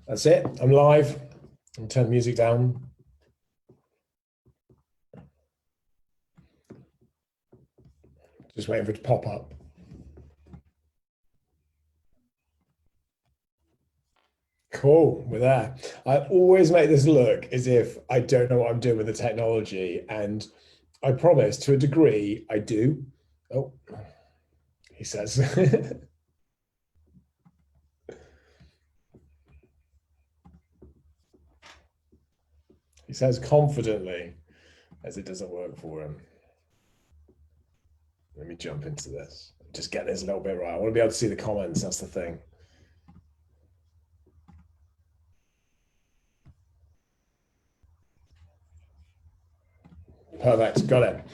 That's it. I'm live. I'll turn the music down. Just waiting for it to pop up. Cool, we're there. I always make this look as if I don't know what I'm doing with the technology, and I promise to a degree I do. Oh, he says. He says confidently as it doesn't work for him. Let me jump into this. Just get this a little bit right. I want to be able to see the comments. That's the thing. Perfect. Got it.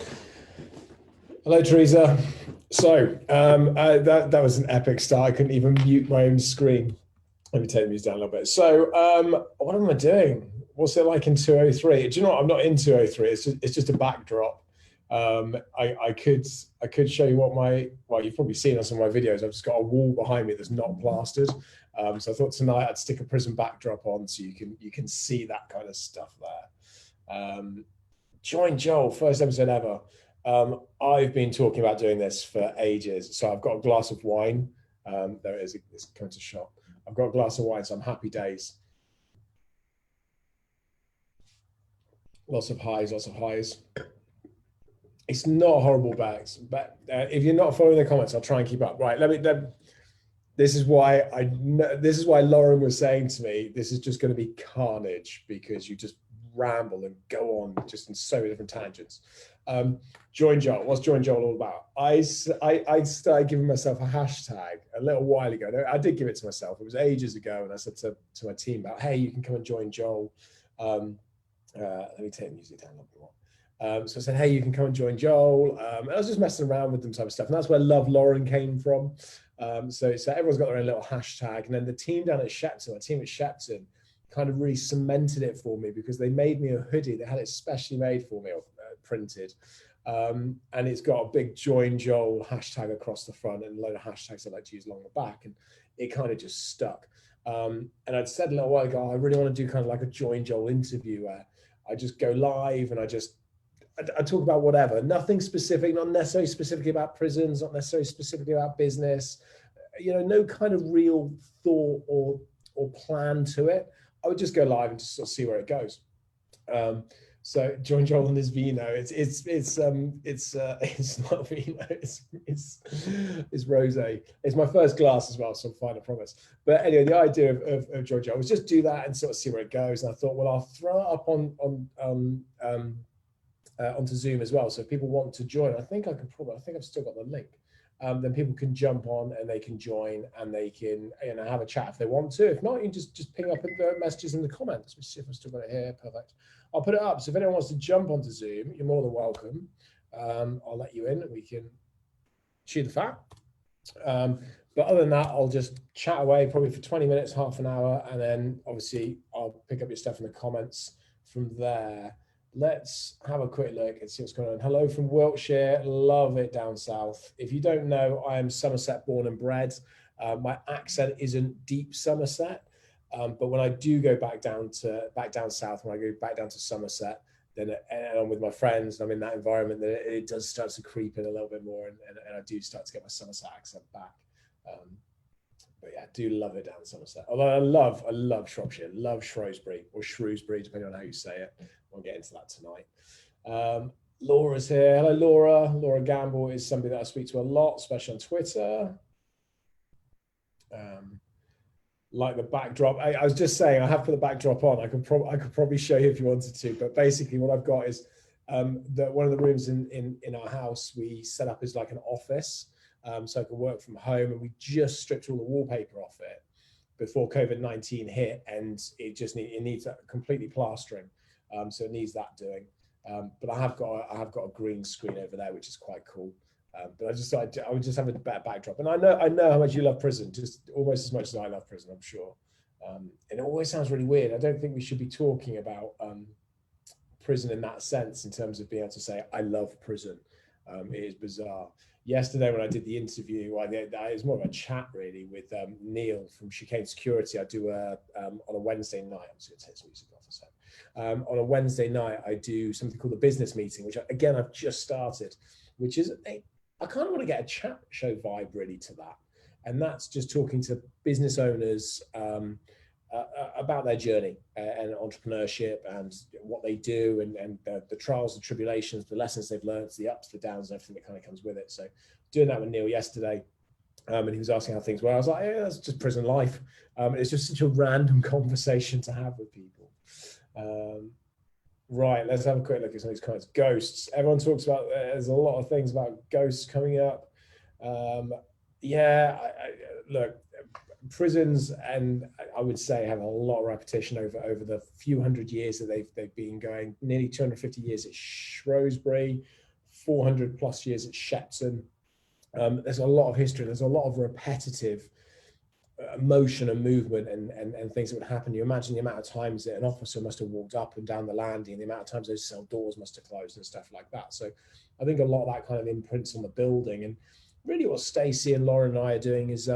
Hello, Teresa. So that was an epic start. I couldn't even mute my own screen. Let me take the music down a little bit. So what am I doing? What's it like in 203? Do you know what? I'm not in 203. It's just a backdrop. I could show you what well, you've probably seen on some of my videos. I've just got a wall behind me that's not plastered. So I thought tonight I'd stick a prism backdrop on so you can see that kind of stuff there. JoinJoel, first episode ever. I've been talking about doing this for ages. So I've got a glass of wine. There it is. It's coming to shot. I've got a glass of wine, so I'm happy days. Lots of highs, lots of highs. It's not horrible bags, but if you're not following the comments, I'll try and keep up. Right, this is why Lauren was saying to me, this is just going to be carnage because you just ramble and go on just in so many different tangents. JoinJoel, what's JoinJoel all about? I started giving myself a hashtag a little while ago. I did give it to myself. It was ages ago, and I said to my team about, hey, you can come and join Joel. Let me take the music down a little bit more. So I said, hey, you can come and join Joel. And I was just messing around with them type of stuff. And that's where Love Lauren came from. So everyone's got their own little hashtag. And then the team down at Shepton, our team at Shepton, kind of really cemented it for me because they made me a hoodie. They had it specially made for me, or printed. And it's got a big JoinJoel hashtag across the front and a load of hashtags I like to use along the back. And it kind of just stuck. And I'd said a little while ago, I really want to do kind of like a JoinJoel interview where I just go live and I talk about whatever, nothing specific, not necessarily specifically about prisons, not necessarily specifically about business, no kind of real thought or plan to it. I would just go live and just sort of see where it goes. So JoinJoel and his vino, it's not vino, it's rosé. It's my first glass as well, so I'm fine, I promise. But anyway, the idea of JoinJoel was just do that and sort of see where it goes. And I thought, well, I'll throw it up onto Zoom as well. So if people want to join, I think I've still got the link. Then people can jump on and they can join and they can have a chat if they want to. If not, you can just ping up the messages in the comments. Let's see if I've still got it here. Perfect. I'll put it up. So if anyone wants to jump onto Zoom, you're more than welcome. I'll let you in and we can chew the fat. But other than that, I'll just chat away probably for 20 minutes, half an hour. And then obviously I'll pick up your stuff in the comments from there. Let's have a quick look and see what's going on. Hello from Wiltshire. Love it down south. If you don't know, I am Somerset born and bred. My accent isn't deep Somerset, but when I do go back down south, when I go back down to Somerset, then and I'm with my friends and I'm in that environment, then it does start to creep in a little bit more, and I do start to get my Somerset accent back. But yeah, I do love it down in Somerset. Although I love Shropshire, love Shrewsbury or Shrewsbury, depending on how you say it. We'll get into that tonight. Laura's here. Hello, Laura. Laura Gamble is somebody that I speak to a lot, especially on Twitter. Like the backdrop. I was just saying, I have put the backdrop on. I could probably show you if you wanted to, but basically what I've got is that one of the rooms in our house we set up as like an office. So I can work from home, and we just stripped all the wallpaper off it before COVID-19 hit, and it needs that completely plastering. So it needs that doing. But I have got a green screen over there, which is quite cool. But I just thought I would just have a better backdrop. And I know how much you love prison, just almost as much as I love prison, I'm sure. And it always sounds really weird. I don't think we should be talking about prison in that sense, in terms of being able to say I love prison. It is bizarre. yesterday when I did the interview, it was more of a chat really with Neil from Chicane Security. I do on a Wednesday night. I'm just going to take some music off a sec. On a Wednesday night, I do something called the business meeting, which again I've just started, which is I kind of want to get a chat show vibe really to that, and that's just talking to business owners about their journey and entrepreneurship and what they do and the trials and tribulations, the lessons they've learned, the ups, the downs, and everything that kind of comes with it. So doing that with Neil yesterday, and he was asking how things were. I was like, yeah, that's just prison life. It's just such a random conversation to have with people. Right, let's have a quick look at some of these comments. Ghosts. Everyone talks about, there's a lot of things about ghosts coming up. Yeah, look, prisons, and I would say have a lot of repetition over the few hundred years that they've been going. Nearly 250 years at Shrewsbury, 400 plus years at Shepton. There's a lot of history. There's a lot of repetitive motion and movement and things that would happen. You imagine the amount of times that an officer must have walked up and down the landing, the amount of times those cell doors must have closed and stuff like that. So I think a lot of that kind of imprints on the building. And really what Stacey and Lauren and I are doing is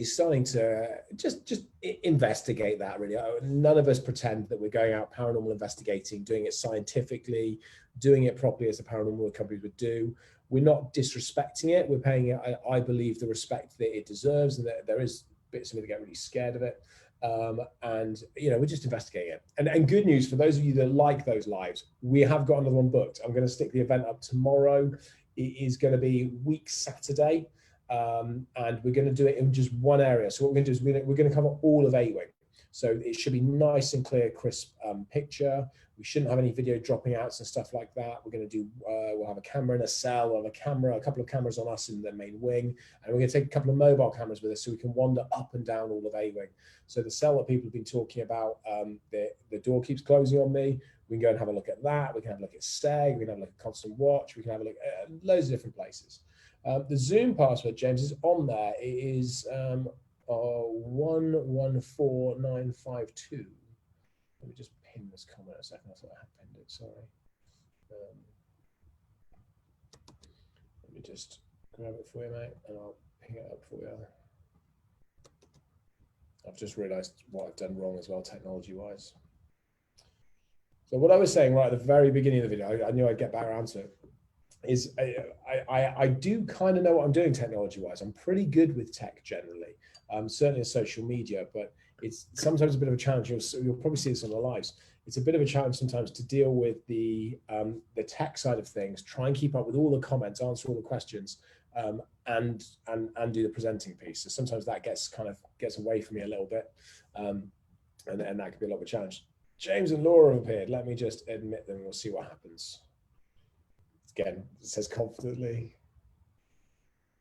starting to just investigate that really. None of us pretend that we're going out paranormal investigating, doing it scientifically, doing it properly as the paranormal companies would do. We're not disrespecting it. We're paying it, I believe, the respect that it deserves, and that there is bits of me that get really scared of it. And we're just investigating it. And good news for those of you that like those lives, we have got another one booked. I'm going to stick the event up tomorrow. It is going to be week Saturday. And we're going to do it in just one area. So what we're going to do is we're going to cover all of A-Wing. So it should be nice and clear, crisp picture. We shouldn't have any video dropping out and stuff like that. We're going to do, we'll have a camera in a cell, we'll have a couple of cameras on us in the main wing. And we're going to take a couple of mobile cameras with us so we can wander up and down all of A-Wing. So the cell that people have been talking about, the door keeps closing on me. We can go and have a look at that. We can have a look at Steg. We can have a look at Constant Watch. We can have a look at loads of different places. The Zoom password, James, is on there. It is 114952. Let me just pin this comment a second. I thought I had pinned it. Sorry. Let me just grab it for you, mate, and I'll ping it up for you. I've just realized what I've done wrong as well, technology-wise. So what I was saying right at the very beginning of the video, I knew I'd get back around to it, is I do kind of know what I'm doing technology-wise. I'm pretty good with tech generally, certainly in social media, but it's sometimes a bit of a challenge. You'll probably see this on the lives. It's a bit of a challenge sometimes to deal with the tech side of things, try and keep up with all the comments, answer all the questions, and do the presenting piece. So sometimes that gets away from me a little bit, and that could be a lot of a challenge. James and Laura have appeared. Let me just admit them and we'll see what happens. Again, it says confidently.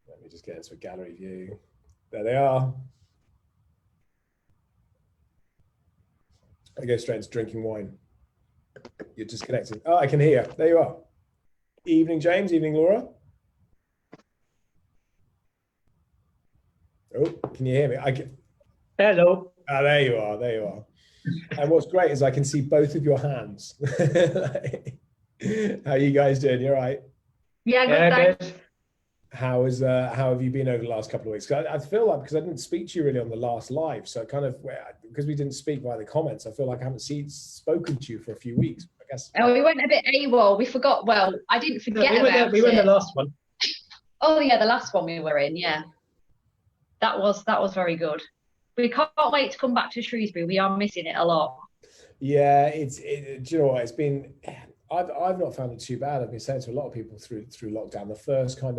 Let me just get into a gallery view. There they are. I go straight into drinking wine. You're disconnected. Oh, I can hear. There you are. Evening, James. Evening, Laura. Oh, can you hear me? I can. Hello. Ah, there you are. There you are. And what's great is I can see both of your hands. How are you guys doing? You all right? Yeah, good, thanks. How have you been over the last couple of weeks? I feel like, because I didn't speak to you really on the last live, so because we didn't speak via the comments, I feel like I haven't spoken to you for a few weeks, I guess. Oh, we went a bit AWOL. We forgot. Well, I didn't forget about we were in the last one. Oh yeah, the last one we were in. Yeah, that was very good. We can't wait to come back to Shrewsbury. We are missing it a lot. Yeah, do you know what? It's been. I've not found it too bad. I've been saying to a lot of people through lockdown. The first I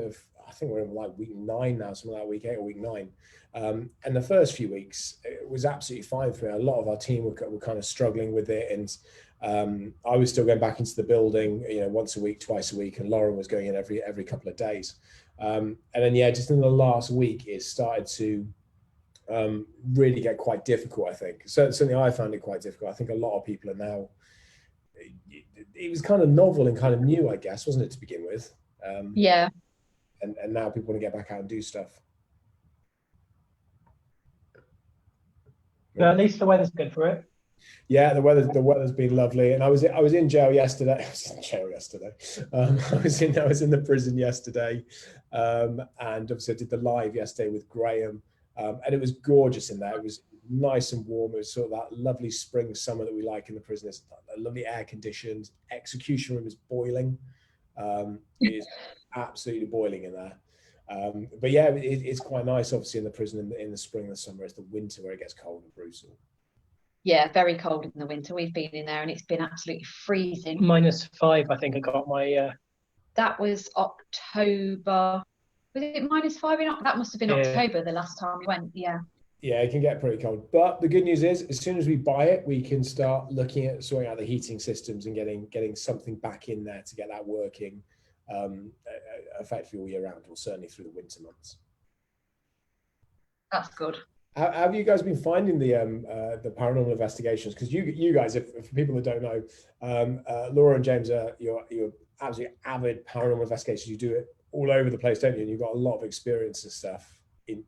think we're in like week 9 now, something like week 8 or week 9. And the first few weeks, it was absolutely fine for me. A lot of our team were kind of struggling with it, and I was still going back into the building, once a week, twice a week, and Lauren was going in every couple of days. And then just in the last week, it started to really get quite difficult. I think certainly I found it quite difficult. I think a lot of people are now. It was kind of novel and kind of new, I guess, wasn't it, to begin with? Yeah. And now people want to get back out and do stuff. But at least the weather's good for it. Yeah, the weather's been lovely, and I was in jail yesterday. I was in jail yesterday. I was in the prison yesterday, and obviously I did the live yesterday with Graham, and it was gorgeous in there. It was nice and warm. It was sort of that lovely spring summer that we like in the prison. It's lovely air conditioned. Execution room is boiling. It is absolutely boiling in there. But yeah, it's quite nice, obviously, in the prison in the spring and the summer. It's the winter where it gets cold and brutal. Yeah, very cold in the winter. We've been in there and it's been absolutely freezing. -5, I think I got my. That was October. Was it -5 in October? That must have been October the last time we went. Yeah. Yeah, it can get pretty cold. But the good news is, as soon as we buy it, we can start looking at sorting out the heating systems and getting something back in there to get that working effectively all year round, or certainly through the winter months. That's good. How have you guys been finding the paranormal investigations? Because you guys, if for people that don't know, Laura and James are you're absolutely avid paranormal investigators. You do it all over the place, don't you? And you've got a lot of experience and stuff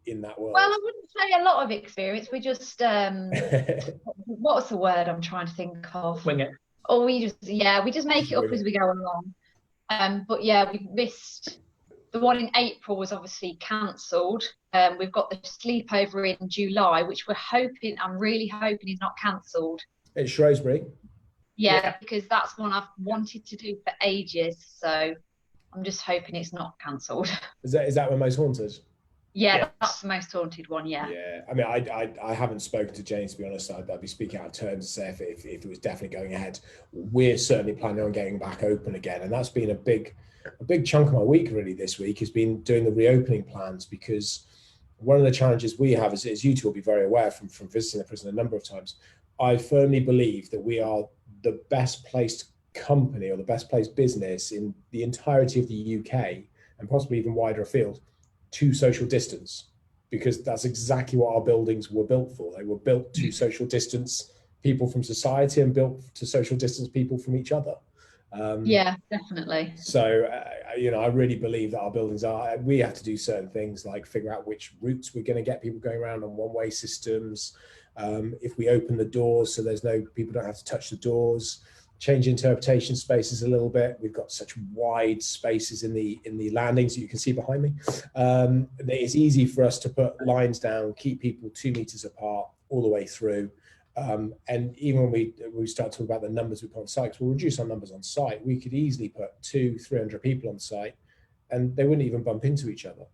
in that world. Well, I wouldn't say a lot of experience. We just what's the word I'm trying to think of? Wing it. Or we just make it up as we go along. But yeah, we've missed the one in April was obviously cancelled. We've got the sleepover in July, which I'm really hoping is not cancelled. It's Shrewsbury. Yeah, because that's one I've wanted to do for ages. So I'm just hoping it's not cancelled. Is that one most haunted? Yeah, that's the most haunted one. Yeah. Yeah, I mean, I haven't spoken to James, to be honest. I'd be speaking out of turn to say if it was definitely going ahead. We're certainly planning on getting back open again, and that's been a big chunk of my week really this week has been doing the reopening plans, because one of the challenges we have is, as you two will be very aware from visiting the prison a number of times, I firmly believe that we are the best placed company or the best placed business in the entirety of the UK and possibly even wider afield to social distance, because that's exactly what our buildings were built for. They were built to social distance people from society and built to social distance people from each other. Yeah, definitely. So, I really believe that our buildings we have to do certain things like figure out which routes we're going to get people going around on one-way systems. If we open the doors so people don't have to touch the doors, change interpretation spaces a little bit. We've got such wide spaces in the landings that you can see behind me. It's easy for us to put lines down, keep people 2 meters apart all the way through. And even when we start talking about the numbers we put on site, we'll reduce our numbers on site. We could easily put 200-300 people on site and they wouldn't even bump into each other.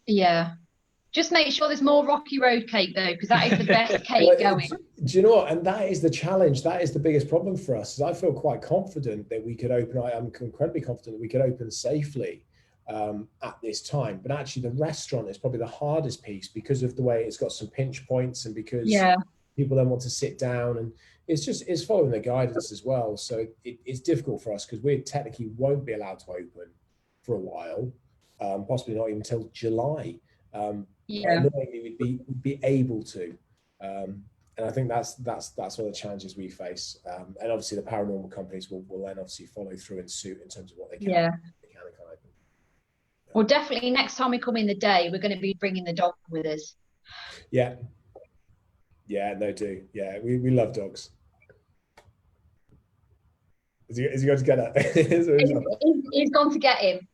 Yeah. Just make sure there's more Rocky Road cake though, because that is the best cake going. Do you know what? And that is the challenge. That is the biggest problem for us. Is I feel quite confident that we could open. I am incredibly confident that we could open safely at this time. But actually, the restaurant is probably the hardest piece because of the way it's got some pinch points and because people then want to sit down, and it's following the guidance as well. So it's difficult for us because we technically won't be allowed to open for a while, possibly not even until July. Annoyingly, we'd be able to, and I think that's one of the challenges we face. And obviously, the paranormal companies will then obviously follow through in suit in terms of what they can. Yeah. They can and can't open. Well, definitely next time we come in the day, we're going to be bringing the dog with us. Yeah. Yeah, no, do. Yeah, we love dogs. Is he going to get it? He's gone to get him.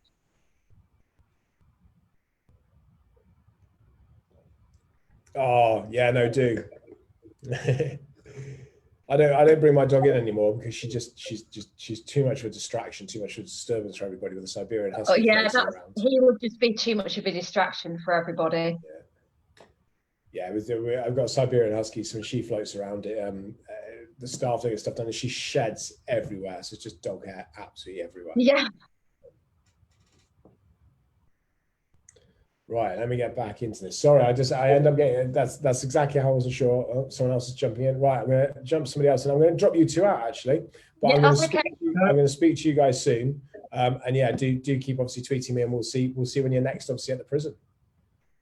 Oh, yeah, no, do. I don't bring my dog in anymore because she's too much of a distraction, too much of a disturbance for everybody with a Siberian Husky. Oh yeah, he would just be too much of a distraction for everybody. Yeah, I've got a Siberian Husky, so when she floats around it, the staff doing stuff done, and she sheds everywhere. So it's just dog hair absolutely everywhere. Yeah. Right, let me get back into this. Sorry, I end up getting that's exactly how I wasn't sure. Oh, someone else is jumping in. Right, I'm going to jump somebody else, and I'm going to drop you two out actually. But I'm going to speak to you guys soon. And yeah, do keep obviously tweeting me, and we'll see when you're next, obviously at the prison.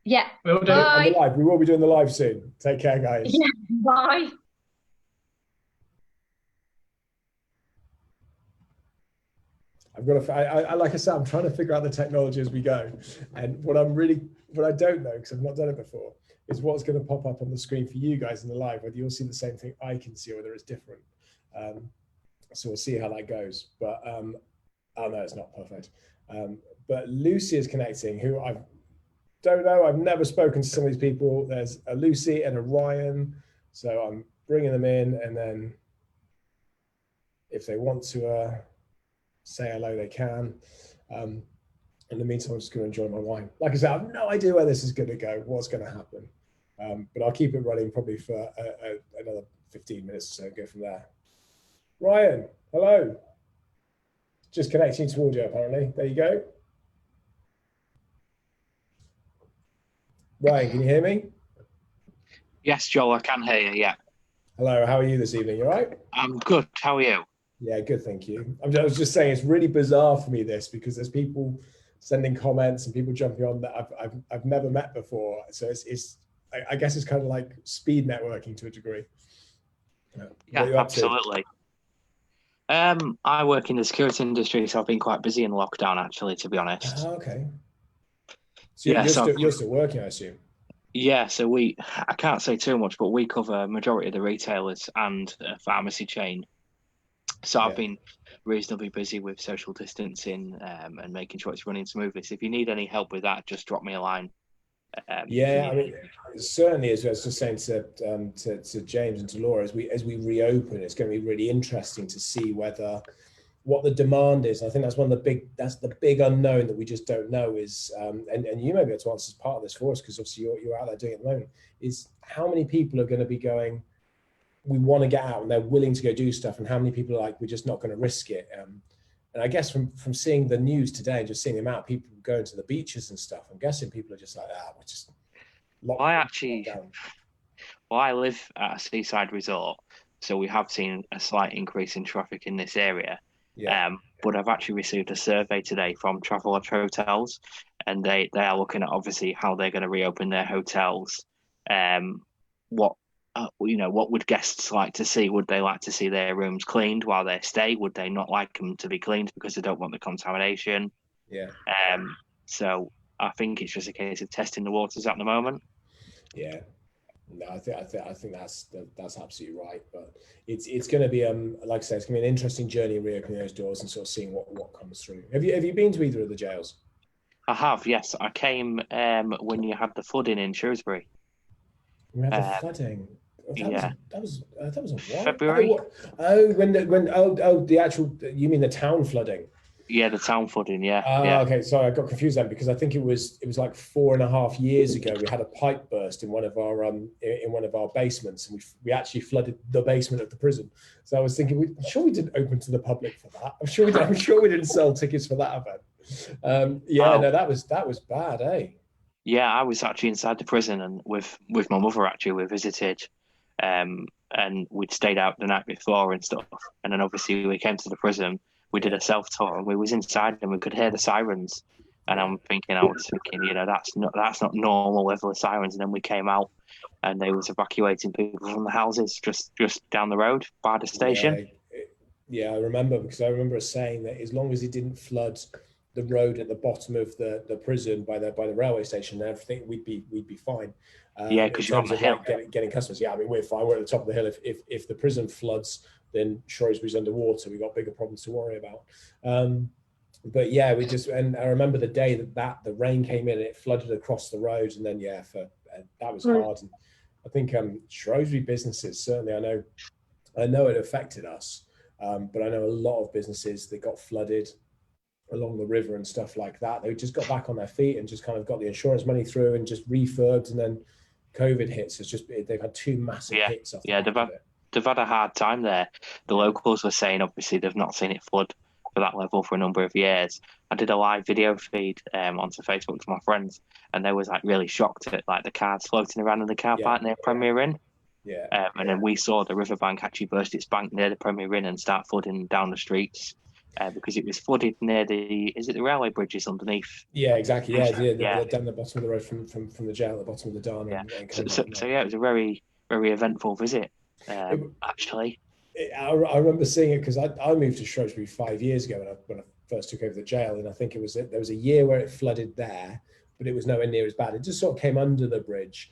Yeah. We'll do it. We will be doing the live soon. Take care, guys. Yeah. Bye. I've got to, like I said, I'm trying to figure out the technology as we go. And what I don't know, because I've not done it before, is what's going to pop up on the screen for you guys in the live, whether you'll see the same thing I can see or whether it's different. So we'll see how that goes. But oh no, it's not perfect. But Lucy is connecting, who I don't know. I've never spoken to some of these people. There's a Lucy and a Ryan. So I'm bringing them in, and then if they want to say hello, they can. In the meantime, I'm just going to enjoy my wine. Like I said, I have no idea where this is going to go, what's going to happen. But I'll keep it running probably for another 15 minutes or so and go from there. Ryan, hello. Just connecting to audio, apparently. There you go. Ryan, can you hear me? Yes, Joel, I can hear you, yeah. Hello, how are you this evening? You all right? I'm good. How are you? Yeah, good, thank you. I was just saying, it's really bizarre for me, this, because there's people sending comments and people jumping on that I've never met before. So I guess it's kind of like speed networking to a degree. Yeah, absolutely. I work in the security industry, so I've been quite busy in lockdown, actually, to be honest. Oh, okay. So yeah, you're still working, I assume. Yeah, so I can't say too much, but we cover a majority of the retailers and a pharmacy chain. So I've been reasonably busy with social distancing and making sure it's running smoothly. So if you need any help with that, just drop me a line. Yeah, I mean, certainly, as I was just saying to James and to Laura, as we reopen, it's going to be really interesting to see what the demand is. I think that's the big unknown that we just don't know is, and you may be able to answer part of this for us, because obviously you're out there doing it at the moment, is how many people are going to be going, we want to get out, and they're willing to go do stuff, and how many people are like, we're just not going to risk it. And I guess from seeing the news today, just seeing the amount of people going to the beaches and stuff, I'm guessing people are just like, we're just I live at a seaside resort, so we have seen a slight increase in traffic in this area. Yeah. But I've actually received a survey today from Travelodge Hotels, and they are looking at obviously how they're going to reopen their hotels. What would guests like to see? Would they like to see their rooms cleaned while they stay? Would they not like them to be cleaned because they don't want the contamination? Yeah. So I think it's just a case of testing the waters at the moment. Yeah. No, I think that's absolutely right. But it's going to be like I said, it's going to be an interesting journey reopening those doors and sort of seeing what comes through. Have you been to either of the jails? I have, yes. I came when you had the flooding in Shrewsbury. We had the flooding. That was a what? February. The actual. You mean the town flooding? Yeah, the town flooding. Yeah. Okay, sorry, I got confused then, because I think it was like 4.5 years ago. We had a pipe burst in one of our basements, and we actually flooded the basement of the prison. So I was thinking, I'm sure we didn't open to the public for that. I'm sure we didn't sell tickets for that event. No, that was bad, eh? Yeah, I was actually inside the prison, and with my mother, actually, we visited, and we'd stayed out the night before and stuff. And then obviously we came to the prison, we did a self-tour, and we was inside and we could hear the sirens. And I was thinking, that's not normal level of sirens. And then we came out, and they was evacuating people from the houses just down the road by the station. Yeah, I remember, because I remember us saying that as long as it didn't flood the road at the bottom of the prison by the railway station and everything, we'd be fine. Because you're on the hill. Getting customers. Yeah, I mean, we're fine. We're at the top of the hill. If the prison floods, then Shrewsbury's underwater. We've got bigger problems to worry about. But yeah, and I remember the day that the rain came in and it flooded across the road, and then that was hard. And I think Shrewsbury businesses, certainly, I know it affected us, but I know a lot of businesses that got flooded along the river and stuff like that. They just got back on their feet and just kind of got the insurance money through and just refurbed, and then COVID hits. They've had two massive hits. They've had a hard time there. The locals were saying, obviously, they've not seen it flood for that level for a number of years. I did a live video feed onto Facebook to my friends, and they was like really shocked at like the cars floating around in the car park near Premier Inn. And then we saw the riverbank actually burst its bank near the Premier Inn and start flooding down the streets. Because it was flooded near the railway bridges underneath? Yeah, exactly. Down the bottom of the road from the jail at the bottom of the Darn. Yeah. It was a very, very eventful visit. Actually, I remember seeing it because I moved to Shrewsbury 5 years ago when I first took over the jail, and I think there was a year where it flooded there, but it was nowhere near as bad. It just sort of came under the bridge.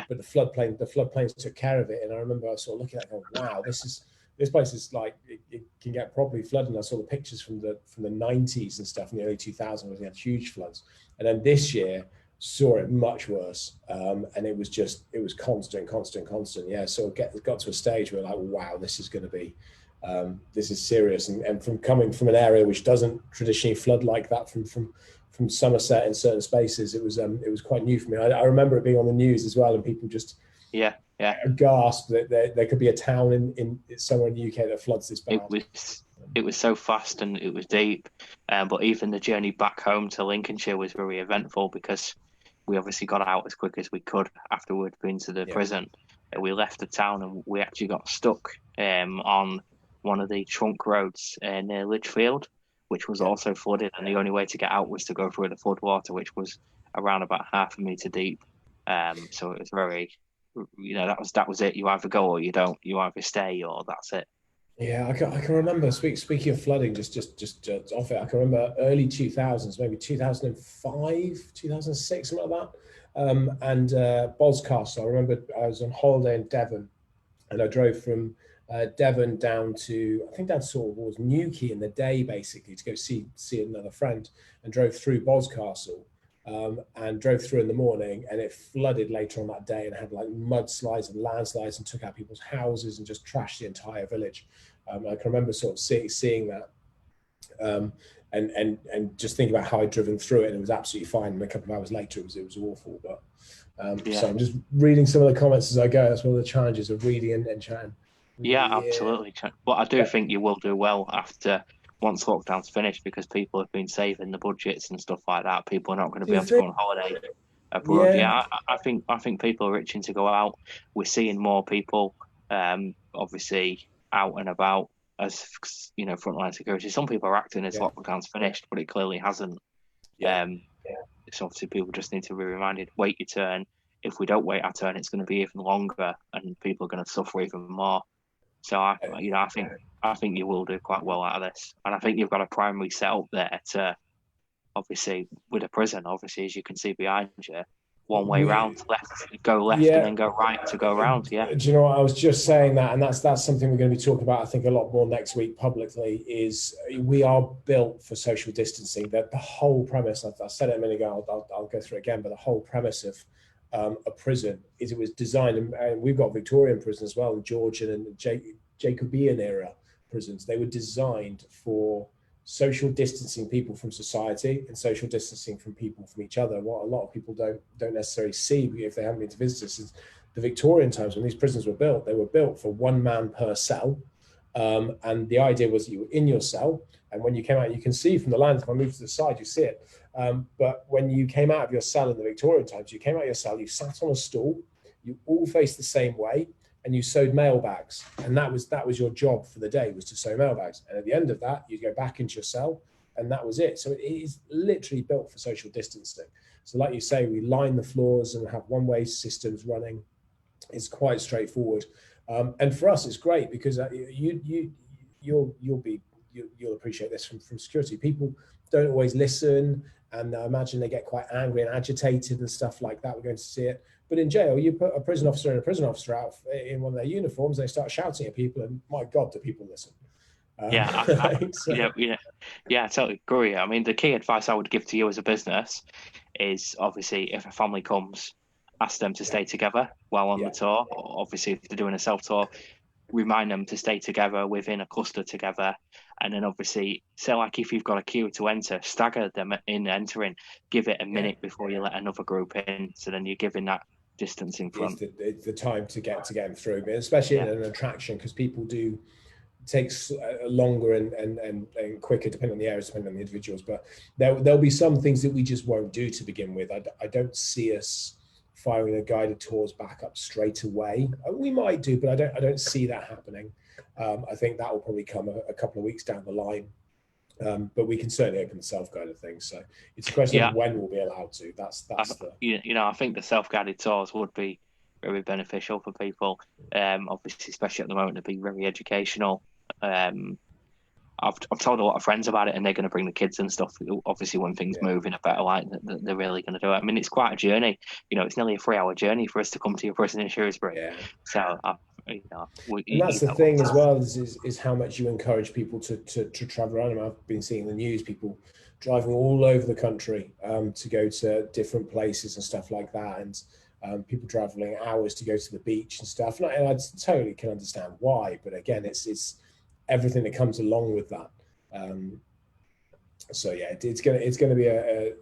But the floodplains took care of it. And I remember I was sort of looking at it going, wow, this place is like, it can get properly flooded. And I saw the pictures from the 90s and stuff in the early 2000s where we had huge floods. And then this year saw it much worse. And it was constant. Yeah. So it got to a stage where like, wow, this is going to be, this is serious. And from coming from an area which doesn't traditionally flood like that from Somerset in certain spaces, it was quite new for me. I remember it being on the news as well, and people just gasped that there could be a town in somewhere in the UK that floods this bad. It was so fast and it was deep, but even the journey back home to Lincolnshire was very eventful because we obviously got out as quick as we could after we'd been to the prison. We left the town and we actually got stuck on one of the trunk roads near Lichfield, which was also flooded, and the only way to get out was to go through the flood water, which was around about half a metre deep. So it was very, that was it. You either go or you don't. You either stay or that's it. Yeah, I can remember, speaking of flooding, just off it, I can remember early 2000s, maybe 2005, 2006, something like that. And Boscastle, I remember I was on holiday in Devon, and I drove from Devon down to sort of was Newquay in the day, basically, to go see another friend, and drove through Boscastle, and drove through in the morning, and it flooded later on that day and had like mudslides and landslides and took out people's houses and just trashed the entire village. I can remember sort of seeing that, and just thinking about how I'd driven through it, and it was absolutely fine. And a couple of hours later, it was awful. But so I'm just reading some of the comments as I go. That's one of the challenges of reading and chatting. Yeah, absolutely. But I do think you will do well once lockdown's finished, because people have been saving the budgets and stuff like that. People are not going to be able to go on holiday abroad. I think people are itching to go out. We're seeing more people, obviously out and about as frontline security. Some people are acting as lockdown's finished, but it clearly hasn't. So obviously people just need to be reminded: wait your turn. If we don't wait our turn, it's going to be even longer, and people are going to suffer even more. So I think you will do quite well out of this, and I think you've got a primary setup there to, obviously, with a prison, obviously, as you can see behind you, one way round, go left, and then go right to go round. Yeah. Do you know what I was just saying that, and that's something we're going to be talking about, I think, a lot more next week publicly. Is we are built for social distancing. That the whole premise, I said it a minute ago, I'll go through it again, but the whole premise of a prison is it was designed, and we've got Victorian prisons as well, and Georgian and Jacobean era prisons. They were designed for social distancing people from society and social distancing from people from each other. What a lot of people don't necessarily see if they haven't been to visit us is the Victorian times when these prisons were built. They were built for one man per cell, and the idea was you were in your cell, and when you came out, you can see from the lines. If I move to the side, you see it. But when you came out of your cell in the Victorian times, you came out of your cell, you sat on a stool, you all faced the same way, and you sewed mailbags. And that was your job for the day, was to sew mailbags. And at the end of that, you go back into your cell, and that was it. So it is literally built for social distancing. So like you say, we line the floors and have one-way systems running. It's quite straightforward. And for us, it's great because you'll appreciate this from security. People don't always listen, and I imagine they get quite angry and agitated and stuff like that. We're going to see it. But in jail, you put a prison officer and a prison officer out in one of their uniforms, they start shouting at people, and my God, do people listen? I totally agree. I mean, the key advice I would give to you as a business is, obviously, if a family comes, ask them to stay together while on the tour. Obviously, if they're doing a self-tour, remind them to stay together within a cluster together. And then obviously, say like if you've got a queue to enter, stagger them in entering, give it a minute before you let another group in. So then you're giving that distance in front. It's the time to get them through, but especially in an attraction, because people do takes longer and quicker depending on the areas, depending on the individuals. But there'll be some things that we just won't do to begin with. I don't see us firing the guided tours back up straight away. We might do, but I don't see that happening. I think that will probably come a couple of weeks down the line. But we can certainly open the self-guided thing. So it's a question of when we'll be allowed to. I think the self-guided tours would be very beneficial for people. Obviously, especially at the moment, it'd be very educational. I've told a lot of friends about it, and they're going to bring the kids and stuff. Obviously, when things Yeah. move in a better light, they're really going to do it. I mean, it's quite a journey. You know, it's nearly a 3-hour journey for us to come to your prison in Shrewsbury. Yeah. So, And that's the thing as well is how much you encourage people to travel around. I've been seeing the news, people driving all over the country to go to different places and stuff like that, and people traveling hours to go to the beach and stuff. And I totally can understand why, but again, it's everything that comes along with that. So yeah, it's gonna be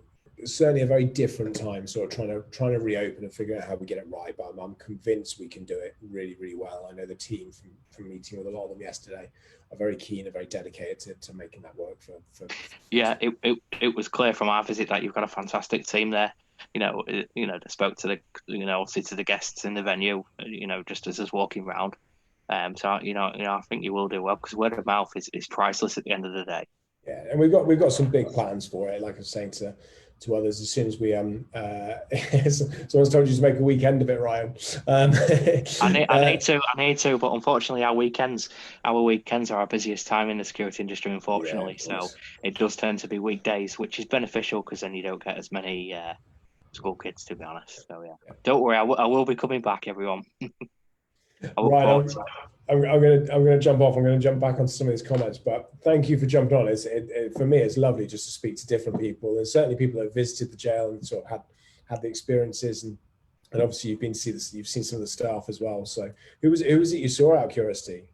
certainly a very different time, sort of trying to reopen and figure out how we get it right. But I'm convinced we can do it really, really well. I know the team from meeting with a lot of them yesterday are very keen and very dedicated to making that work for Yeah, it was clear from our visit that you've got a fantastic team there. They spoke to obviously to the guests in the venue, just as us walking around. So I think you will do well, because word of mouth is priceless at the end of the day. Yeah, and we've got some big plans for it. Like I was saying to others, as soon as we someone's told you to make a weekend of it, Ryan. I need to, but unfortunately our weekends are our busiest time in the security industry, unfortunately. Yeah, so it does tend to be weekdays, which is beneficial, because then you don't get as many school kids, to be honest. So yeah. Don't worry, I will be coming back, everyone. Right, I'm gonna jump off. I'm gonna jump back onto some of these comments, but thank you for jumping on. For me, it's lovely just to speak to different people, and certainly people that have visited the jail and sort of had the experiences, and obviously you've seen some of the staff as well. So who was it you saw, out of curiosity?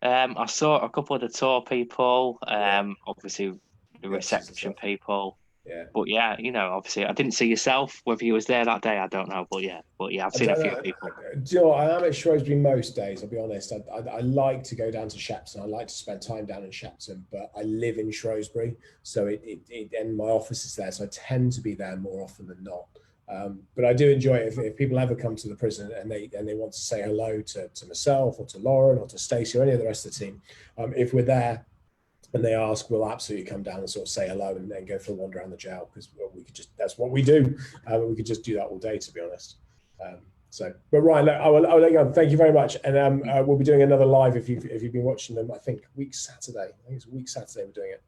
I saw a couple of the tour people, obviously the reception people. Yeah. But yeah, obviously I didn't see yourself. Whether you was there that day, I don't know. But yeah, I've seen a few people. Do you know what? I am at Shrewsbury most days, I'll be honest. I like to go down to Shepton. I like to spend time down in Shepton, but I live in Shrewsbury, so and my office is there, so I tend to be there more often than not. But I do enjoy it if people ever come to the prison and they want to say hello to myself or to Lauren or to Stacey or any of the rest of the team. If we're there and they ask, we'll absolutely come down and sort of say hello and then go for a wander around the jail, because that's what we do. We could just do that all day, to be honest. But Ryan, I'll let you go. Thank you very much. And we'll be doing another live if you've been watching them. I think week Saturday. I think it's week Saturday we're doing it.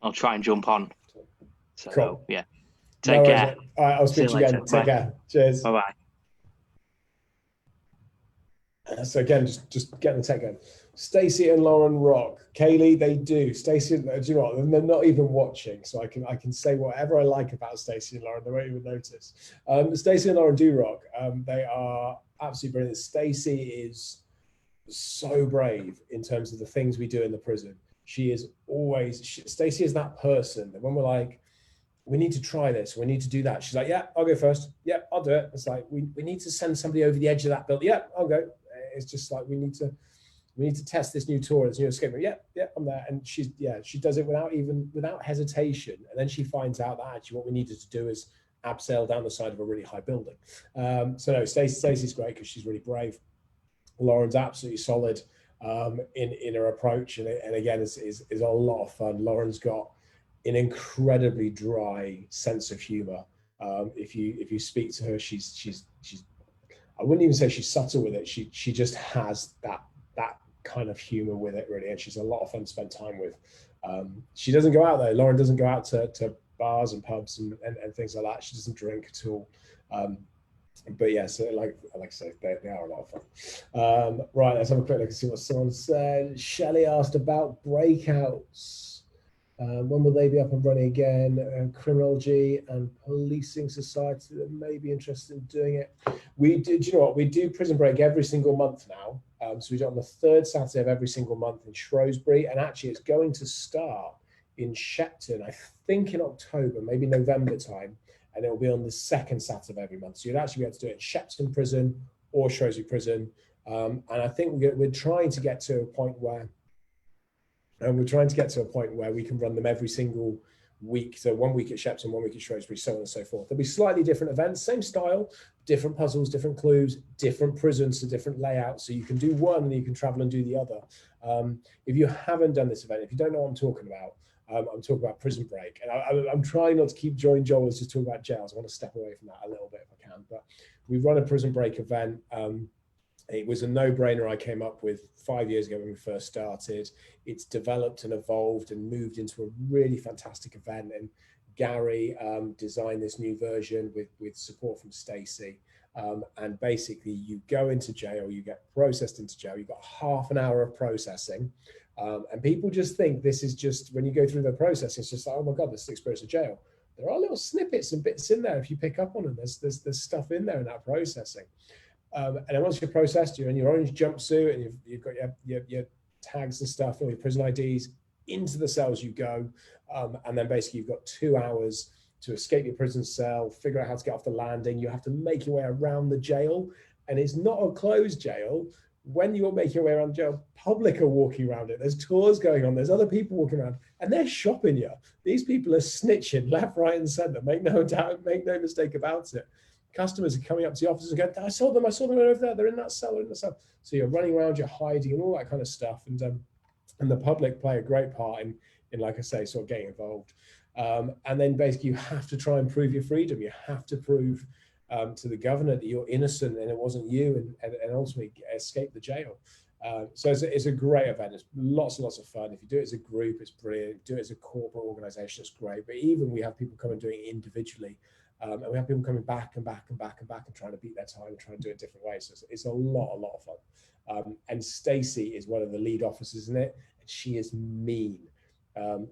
I'll try and jump on. So cool. Yeah. Take care. All right, I'll speak to you again. Take care. Cheers. Bye bye. So again, just getting the tech going. Stacey and Lauren rock. Kaylee, they do. Stacey, do you know what? They're not even watching, so I can say whatever I like about Stacey and Lauren. They won't even notice. Stacey and Lauren do rock. They are absolutely brilliant. Stacey is so brave in terms of the things we do in the prison. Stacey is that person that when we're like, we need to try this, we need to do that, she's like, yeah, I'll go first. Yeah, I'll do it. It's like, we need to send somebody over the edge of that building. Yeah, I'll go. It's just like, we need to test this new tour, this new escape room. Yeah, I'm there. And she does it without hesitation. And then she finds out that actually what we needed to do is abseil down the side of a really high building. So no, Stacey's great because she's really brave. Lauren's absolutely solid in her approach, and again is a lot of fun. Lauren's got an incredibly dry sense of humor. If you speak to her, she's I wouldn't even say she's subtle with it. She just has that kind of humor with it, really, and she's a lot of fun to spend time with. She doesn't go out there. Lauren doesn't go out to bars and pubs and things like that. She doesn't drink at all. But yeah, so like I say, they are a lot of fun. Right, let's have a quick look and see what someone said. Shelley asked about breakouts. When will they be up and running again? Criminology and Policing Society that may be interested in doing it. We do you know what? We do Prison Break every single month now. So we do it on the third Saturday of every single month in Shrewsbury, and actually it's going to start in Shepton, I think in October, maybe November time, and it will be on the second Saturday of every month. So you'd actually be able to do it in Shepton Prison or Shrewsbury Prison. And I think we're trying to get to a point where we can run them every single week. So 1 week at Shepton, 1 week at Shrewsbury, so on and so forth. There'll be slightly different events, same style, different puzzles, different clues, different prisons to different layouts. So you can do one and you can travel and do the other. If you haven't done this event, if you don't know what I'm talking about, I'm talking about Prison Break. And I'm trying not to keep JoinJoel as just talking about jails. I want to step away from that a little bit if I can. But we run a Prison Break event It was a no-brainer I came up with 5 years ago when we first started. It's developed and evolved and moved into a really fantastic event. And Gary designed this new version with support from Stacey. And basically you go into jail, you get processed into jail, you've got half an hour of processing. And people just think this is just, when you go through the process, it's just like, oh my God, this is the experience of jail. There are little snippets and bits in there if you pick up on them. There's stuff in there in that processing. And then once you're processed, you're in your orange jumpsuit and you've got your tags and stuff and your prison IDs, into the cells you go. And then basically you've got 2 hours to escape your prison cell, figure out how to get off the landing. You have to make your way around the jail. And it's not a closed jail. When you're making your way around the jail, public are walking around it. There's tours going on. There's other people walking around and they're shopping you. These people are snitching left, right, and center. Make no doubt, make no mistake about it. Customers are coming up to the office and going, I saw them over there. They're in that cell, in the cell. So you're running around, you're hiding and all that kind of stuff. And the public play a great part in like I say, sort of getting involved. And then basically you have to try and prove your freedom. You have to prove to the governor that you're innocent and it wasn't you, and ultimately escape the jail. So it's a great event. It's lots and lots of fun. If you do it as a group, it's brilliant. If you do it as a corporate organization, it's great. But even we have people come and doing it individually. And we have people coming back and trying to beat their time and trying to do it different ways. So it's a lot of fun. And Stacey is one of the lead officers in it, and she is mean.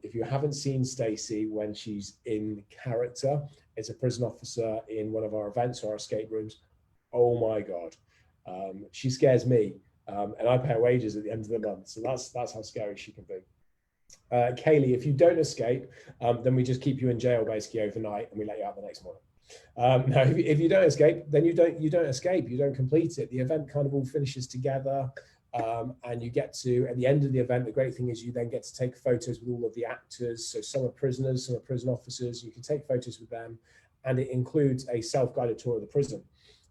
If you haven't seen Stacey when she's in character as a prison officer in one of our events or our escape rooms, oh my God, she scares me. And I pay her wages at the end of the month. So that's how scary she can be. Kaylee, if you don't escape, then we just keep you in jail basically overnight and we let you out the next morning. Now, if you don't escape, then you don't escape, you don't complete it. The event kind of all finishes together, and you get to, at the end of the event, the great thing is you then get to take photos with all of the actors. So some are prisoners, some are prison officers. You can take photos with them, and it includes a self-guided tour of the prison.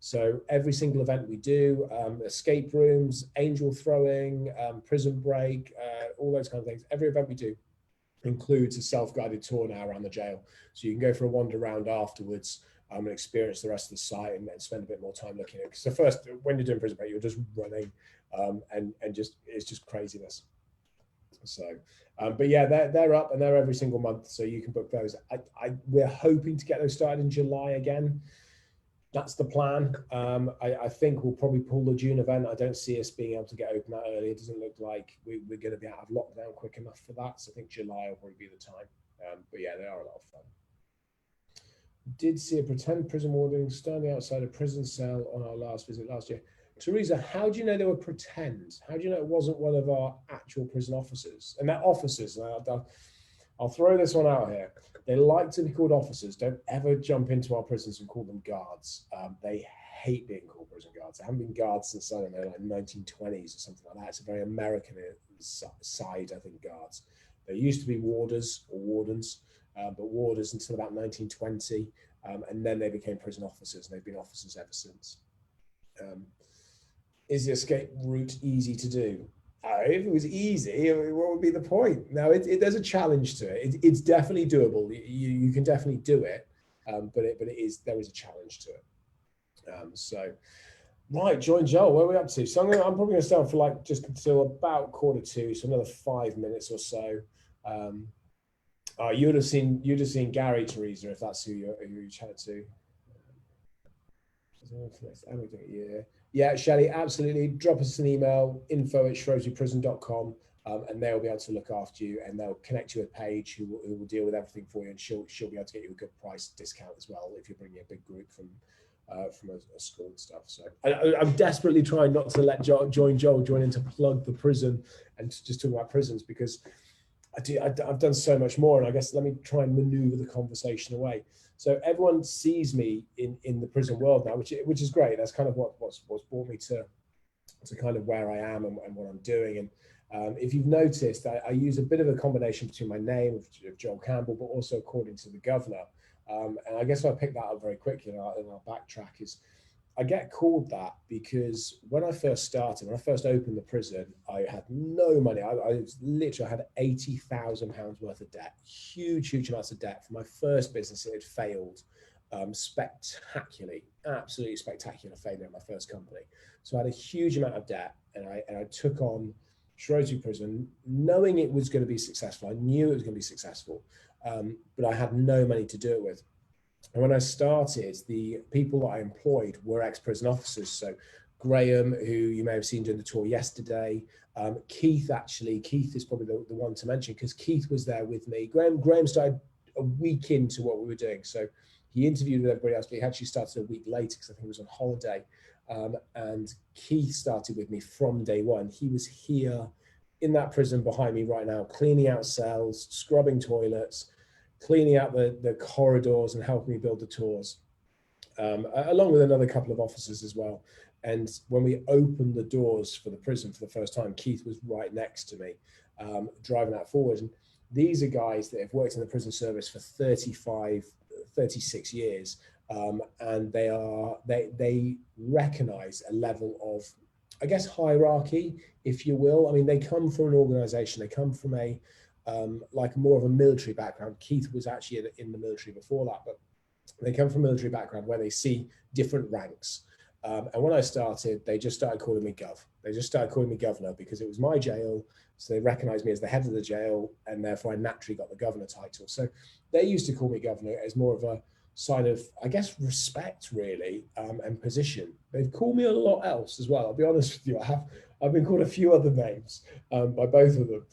So every single event we do, escape rooms, angel throwing, prison break, all those kind of things, every event we do includes a self-guided tour now around the jail. So you can go for a wander around afterwards and experience the rest of the site and spend a bit more time looking at it. Because the first, when you're doing prison break, you're just running and just, it's just craziness. So, but yeah, they're up and they're every single month. So you can book those. We're hoping to get those started in July again. That's the plan. I think we'll probably pull the June event. I don't see us being able to get open that early. It doesn't look like we're going to be out of lockdown quick enough for that. So I think July will probably be the time. But yeah, they are a lot of fun. Did see a pretend prison warden standing outside a prison cell on our last visit last year. Teresa, how do you know they were pretend? How do you know it wasn't one of our actual prison officers? And they're officers. I'll throw this one out here. They like to be called officers. Don't ever jump into our prisons and call them guards. They hate being called prison guards. They haven't been guards since, I don't know, like 1920s or something like that. It's a very American side, I think, guards. They used to be warders or wardens, but warders until about 1920. And then they became prison officers, and they've been officers ever since. Is the escape route easy to do? If it was easy, what would be the point? Now, there's a challenge to it. It's definitely doable. You can definitely do it, but there is a challenge to it. So, right, JoinJoel, where are we up to? So I'm probably going to stay on for like just until about 1:45, so another 5 minutes or so. You'd have seen Gary, Teresa, if that's who you chatted to. Yeah, Shelley, absolutely. Drop us an email, info@shrewsburyprison.com, and they'll be able to look after you, and they'll connect you with Paige, who will deal with everything for you, and she'll be able to get you a good price discount as well if you're bringing a big group from a school and stuff. So I'm desperately trying not to let JoinJoel join in to plug the prison and to just talk about prisons, because I've done so much more, and I guess let me try and maneuver the conversation away. So everyone sees me in the prison world now, which is great. That's kind of what's brought me to kind of where I am and what I'm doing. And if you've noticed, I use a bit of a combination between my name of Joel Campbell, but also according to the governor. And I guess I'll pick that up very quickly and I'll backtrack. Is I get called that because when I first started, when I first opened the prison, I had no money. I had £80,000 worth of debt, huge amounts of debt. For my first business, it had failed. spectacularly, absolutely spectacular failure at my first company. So I had a huge amount of debt, and I took on Shrewsbury Prison knowing it was going to be successful. I knew it was going to be successful, but I had no money to do it with. And when I started, the people that I employed were ex-prison officers. So Graham, who you may have seen doing the tour yesterday, Keith is probably the one to mention, because Keith was there with me. Graham started a week into what we were doing. So he interviewed with everybody else, but he actually started a week later because I think he was on holiday. And Keith started with me from day one. He was here in that prison behind me right now, cleaning out cells, scrubbing toilets, cleaning out the corridors, and helping me build the tours, along with another couple of officers as well. And when we opened the doors for the prison for the first time, Keith was right next to me, driving that forward. And these are guys that have worked in the prison service for 36 years. And they recognize a level of, I guess, hierarchy, if you will. I mean, they come from an organization, they come from a, like more of a military background. Keith was actually in the military before that, but they come from a military background where they see different ranks. And when I started, they just started calling me Gov. They just started calling me Governor because it was my jail. So they recognized me as the head of the jail, and therefore I naturally got the Governor title. So they used to call me Governor as more of a sign of, I guess, respect, really, and position. They've called me a lot else as well. I'll be honest with you. I've been called a few other names by both of them.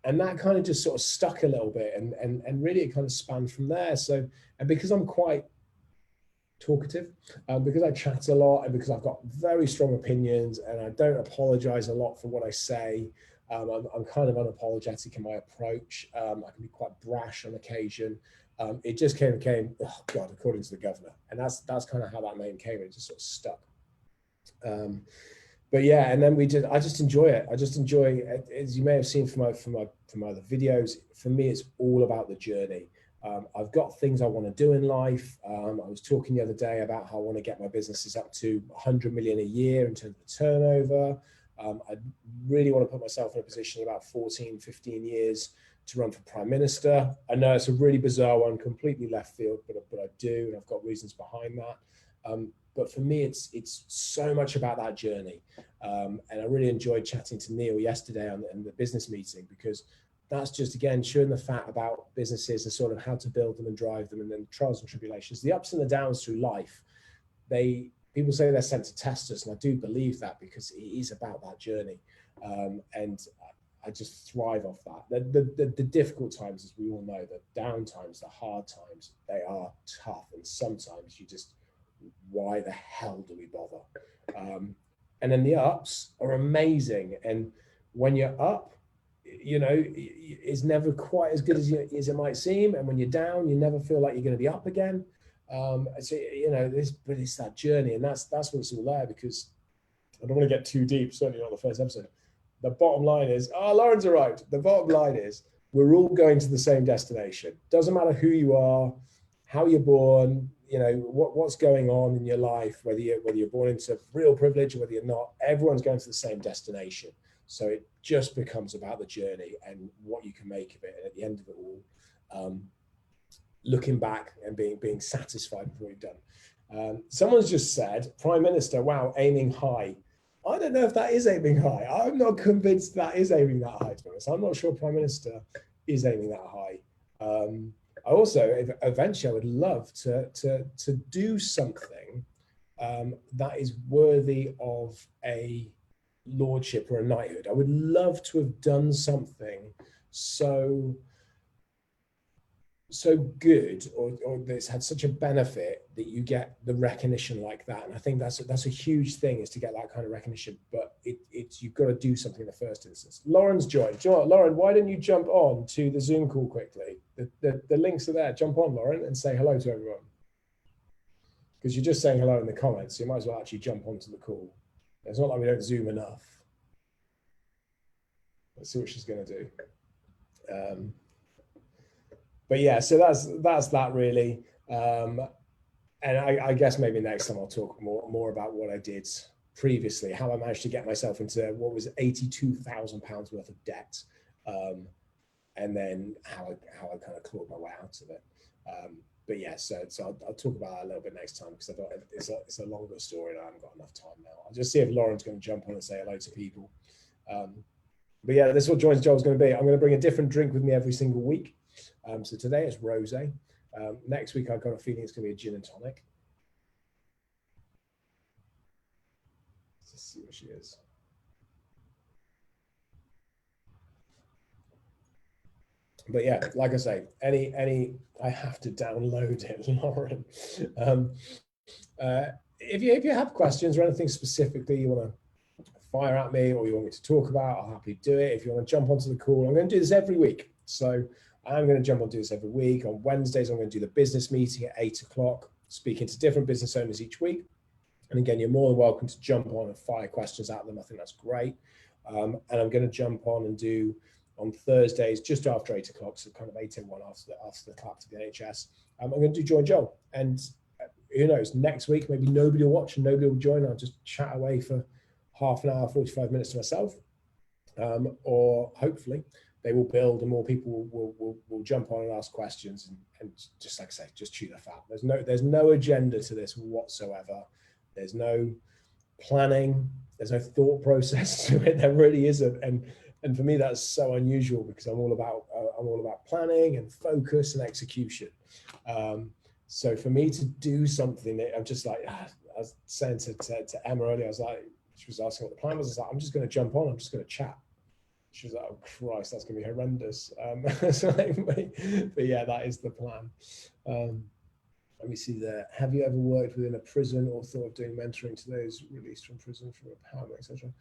And that kind of just sort of stuck a little bit, and really it kind of spanned from there. So, and because I'm quite talkative, because I chat a lot, and because I've got very strong opinions, and I don't apologize a lot for what I say, I'm kind of unapologetic in my approach. I can be quite brash on occasion. It just came, oh God, according to the Governor. And that's kind of how that name came. It just sort of stuck. But yeah, and then I just enjoy it. I just enjoy, as you may have seen from my other videos, for me, it's all about the journey. I've got things I want to do in life. I was talking the other day about how I want to get my businesses up to 100 million a year in terms of turnover. I really want to put myself in a position in about 14, 15 years to run for Prime Minister. I know it's a really bizarre one, completely left field, but I do, and I've got reasons behind that. But for me, it's so much about that journey. And I really enjoyed chatting to Neil yesterday on the business meeting, because that's just, again, showing the fact about businesses and sort of how to build them and drive them, and then trials and tribulations, the ups and the downs through life. People say they're sent to test us, and I do believe that, because it is about that journey. And I just thrive off that. The difficult times, as we all know, the down times, the hard times, they are tough. And sometimes you just, why the hell do we bother? And then the ups are amazing. And when you're up, you know, it's never quite as good as it might seem. And when you're down, you never feel like you're going to be up again. So, you know, but it's that journey, and that's what it's all there. Because I don't want to get too deep, certainly not the first episode. The bottom line is, Lauren's arrived. The bottom line is, we're all going to the same destination. Doesn't matter who you are, how you're born, you know, what's going on in your life, whether you're born into real privilege or whether you're not. Everyone's going to the same destination. So it just becomes about the journey and what you can make of it. And at the end of it all, looking back and being satisfied with what you've done. Someone's just said, Prime Minister, wow, aiming high. I don't know if that is aiming high. I'm not convinced that is aiming that high, to be honest. I'm not sure Prime Minister is aiming that high. I also, eventually, I would love to do something that is worthy of a lordship or a knighthood. I would love to have done something so good, or that's had such a benefit that you get the recognition like that. And I think that's a huge thing, is to get that kind of recognition. But it's you've got to do something in the first instance. Lauren's joined. Lauren, why don't you jump on to the Zoom call quickly? The links are there. Jump on, Lauren, and say hello to everyone. Because you're just saying hello in the comments, so you might as well actually jump onto the call. It's not like we don't Zoom enough. Let's see what she's going to do. But yeah, so that's that really. And I guess maybe next time I'll talk more about what I did previously, how I managed to get myself into what was £82,000 worth of debt, and then how I kind of clawed my way out of it. but yeah, so I'll talk about that a little bit next time, because I thought it's a longer story and I haven't got enough time now. I'll just see if Lauren's going to jump on and say hello to people. But yeah, this is what JoinJoel is going to be. I'm going to bring a different drink with me every single week. So today it's rosé. Next week I've got a feeling it's going to be a gin and tonic. Let's just see what she is. But yeah, like I say, I have to download it, Lauren. If you have questions or anything specifically you want to fire at me or you want me to talk about, I'll happily do it. If you want to jump onto the call, I'm going to do this every week. So I'm going to jump on, do this every week. On Wednesdays, I'm going to do the business meeting at 8 o'clock, speaking to different business owners each week. And again, you're more than welcome to jump on and fire questions at them. I think that's great. And I'm going to jump on and do on Thursdays, just after 8 o'clock, so kind of 8 and 1 after the clap to the NHS. I'm going to do JoinJoel. And who knows, next week, maybe nobody will watch and nobody will join. I'll just chat away for half an hour, 45 minutes to myself. Or hopefully they will build and more people will jump on and ask questions and just like I say, just chew the fat. There's no agenda to this whatsoever. There's no planning. There's no thought process to it. There really isn't. And for me, that's so unusual, because I'm all about planning and focus and execution. So for me to do something that I'm just like, I was saying to Emma earlier, I was like, she was asking what the plan was. I was like, I'm just going to jump on. I'm just going to chat. She was like, oh Christ, that's going to be horrendous. So anyway, but yeah, that is the plan. Let me see there. Have you ever worked within a prison or thought of doing mentoring to those released from prison for empowerment, etc.?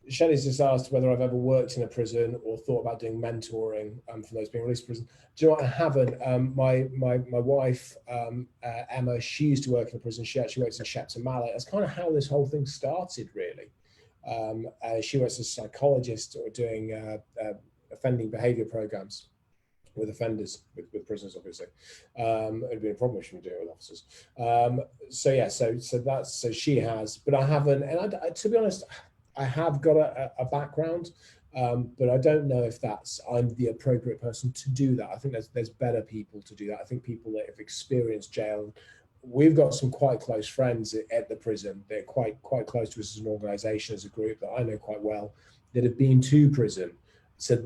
Shelley's just asked whether I've ever worked in a prison or thought about doing mentoring for those being released from prison. Do you know what? I haven't. My wife, Emma, she used to work in a prison. She actually works in Shepton Mallet. That's kind of how this whole thing started, really. She works as a psychologist or doing offending behaviour programs with offenders, with prisoners, obviously. It'd be a problem if she would do it with officers. So yeah, so she has, but I haven't. And I, to be honest, I have got a background, but I don't know if I'm the appropriate person to do that. I think there's better people to do that. I think people that have experienced jail. We've got some quite close friends at the prison. They're quite close to us as an organisation, as a group that I know quite well, that have been to prison. So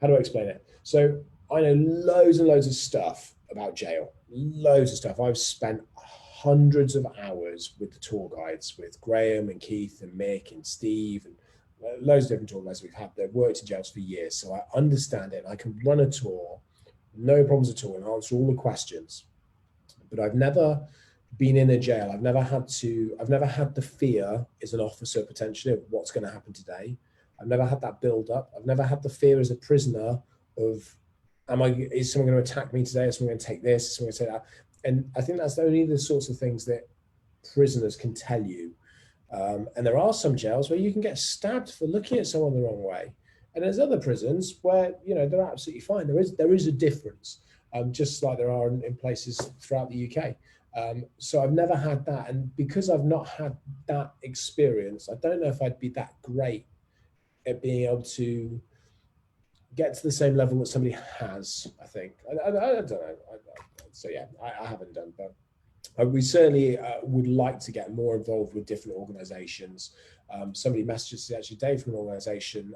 how do I explain it? So I know loads and loads of stuff about jail, loads of stuff. I've spent hundreds of hours with the tour guides, with Graham and Keith and Mick and Steve and loads of different tour guides we've had. They've worked in jails for years. So I understand it. I can run a tour, no problems at all, and answer all the questions. But I've never been in a jail. I've never had the fear as an officer potentially of what's going to happen today. I've never had that build up. I've never had the fear as a prisoner of, is someone going to attack me today? Is someone going to take this? Is someone going to take that? And I think that's only the sorts of things that prisoners can tell you. And there are some jails where you can get stabbed for looking at someone the wrong way. And there's other prisons where, they're absolutely fine. There is a difference, just like there are in places throughout the UK. So I've never had that. And because I've not had that experience, I don't know if I'd be that great at being able to get to the same level that somebody has, I think. I don't know. So yeah, I haven't done, but we certainly would like to get more involved with different organisations. Somebody messaged actually Dave from an organisation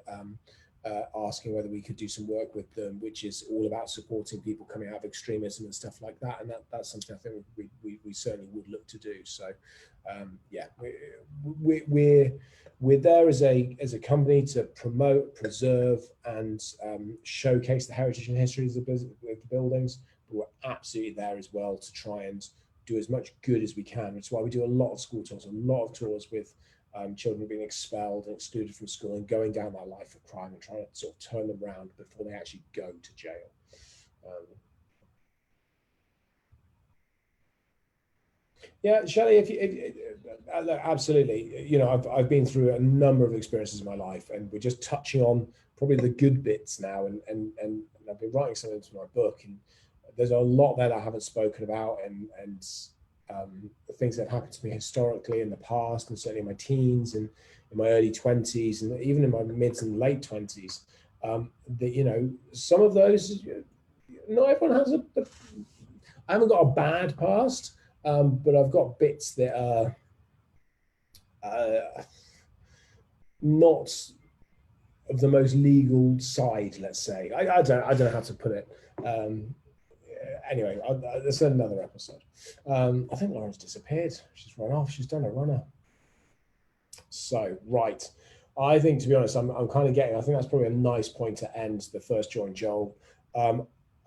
asking whether we could do some work with them, which is all about supporting people coming out of extremism and stuff like that. And that's something I think we certainly would look to do. So yeah, we're there as a company to promote, preserve, and showcase the heritage and history of the buildings. But we're absolutely there as well to try and do as much good as we can. Which is why we do a lot of school tours, a lot of tours with children being expelled and excluded from school and going down that life of crime and trying to sort of turn them around before they actually go to jail. Yeah, Shelley, look, absolutely. I've been through a number of experiences in my life, and we're just touching on probably the good bits now. And I've been writing something into my book, and there's a lot there that I haven't spoken about, and the things that have happened to me historically in the past, and certainly in my teens and in my early 20s, and even in my mid and late 20s. Some of those, not everyone has I haven't got a bad past, but I've got bits that are not of the most legal side, let's say. I don't know how to put it. Anyway, that's another episode. I think Lauren's disappeared. She's run off. She's done a runner. So, right. I think, to be honest, I'm kind of getting, I think that's probably a nice point to end the first Join Joel.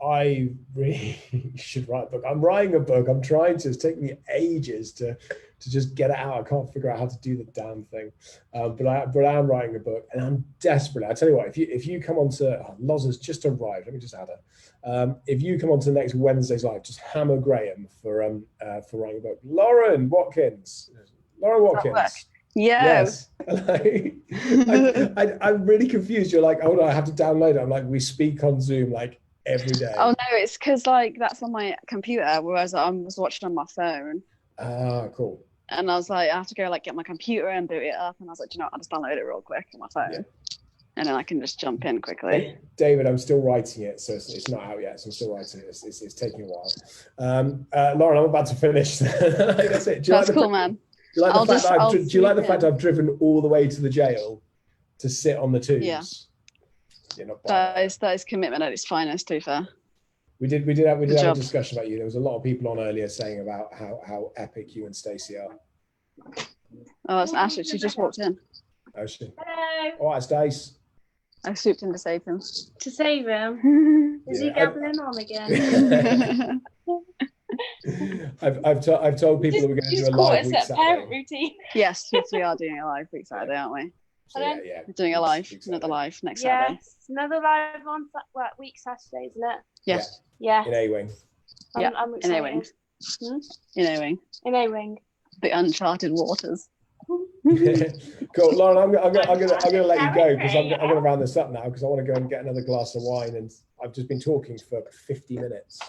I really should write a book. I'm writing a book. I'm trying to. It's taken me ages to just get it out. I can't figure out how to do the damn thing. But I am writing a book, and I'm desperately. I tell you what, if you come on to Loz has just arrived. Let me just add her. If you come on to next Wednesday's live, just hammer Graham for writing a book. Lauren Watkins. Yes. I'm really confused. You're like, oh no, I have to download it. I'm like, we speak on Zoom like every day. Oh no, it's because like that's on my computer, whereas I was watching on my phone. Ah, cool. And I was like, I have to go like get my computer and boot it up. And I was like, I'll just download it real quick on my phone. Yeah. And then I can just jump in quickly. David, I'm still writing it, so it's not out yet. So I'm still writing it. It's taking a while. Lauren, I'm about to finish. That's it. That's cool, man. Do you like the fact I've driven all the way to the jail to sit on the tubes? Yeah. That is commitment at its finest, to be fair. We did have a discussion about you. There was a lot of people on earlier saying about how epic you and Stacey are. Oh, it's Ashley. She just walked in. Oh, she. Hello. All right, Stace. I swooped in to save him. To save him? Is he gabbling on again? I've told people that we're going to do a live week Saturday. Parent routine. Yes, we are doing a live week Saturday, aren't we? So, yeah. We're doing another live next Saturday. Yes, another live on week Saturday, isn't it? Yes. Yeah. In A-Wing. I'm in A-Wing. In A-Wing. In A-Wing. The uncharted waters. Cool, Lauren. I'm gonna let you go because I'm gonna round this up now because I want to go and get another glass of wine, and I've just been talking for 50 minutes.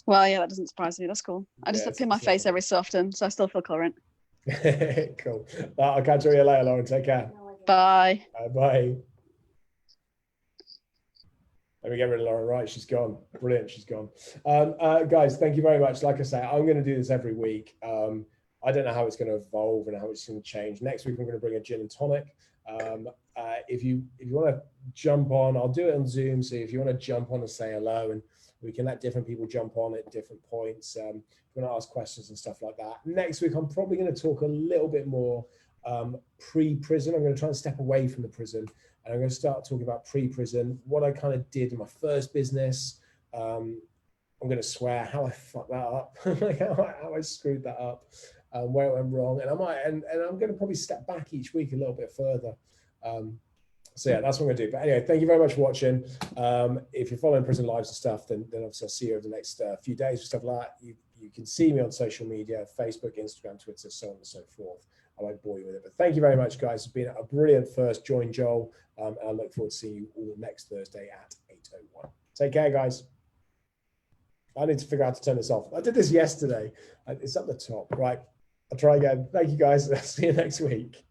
Well, yeah, that doesn't surprise me. That's cool. I just pin my face every so often, so I still feel current. Cool. I'll catch you later, Lauren. Take care. Bye. Bye. Let me get rid of Lauren. Right, she's gone. Brilliant, she's gone. Guys, thank you very much. Like I say, I'm going to do this every week. I don't know how it's going to evolve and how it's going to change. Next week, I'm going to bring a gin and tonic. If you want to jump on, I'll do it on Zoom. So if you want to jump on and say hello, and we can let different people jump on at different points. If you want to ask questions and stuff like that. Next week, I'm probably going to talk a little bit more pre-prison. I'm going to try and step away from the prison. And I'm going to start talking about pre-prison, what I kind of did in my first business. I'm going to swear how I fucked that up, like how I screwed that up, where it went wrong. And I'm going to probably step back each week a little bit further. So yeah, that's what I'm going to do. But anyway, thank you very much for watching. If you're following Prison Lives and stuff, then obviously I'll see you over the next few days and stuff like that. You can see me on social media, Facebook, Instagram, Twitter, so on and so forth. I won't bore you with it. But thank you very much, guys. It's been a brilliant first Join Joel. And I look forward to seeing you all next Thursday at 8:01. Take care, guys. I need to figure out how to turn this off. I did this yesterday. It's up the top. Right. I'll try again. Thank you, guys. See you next week.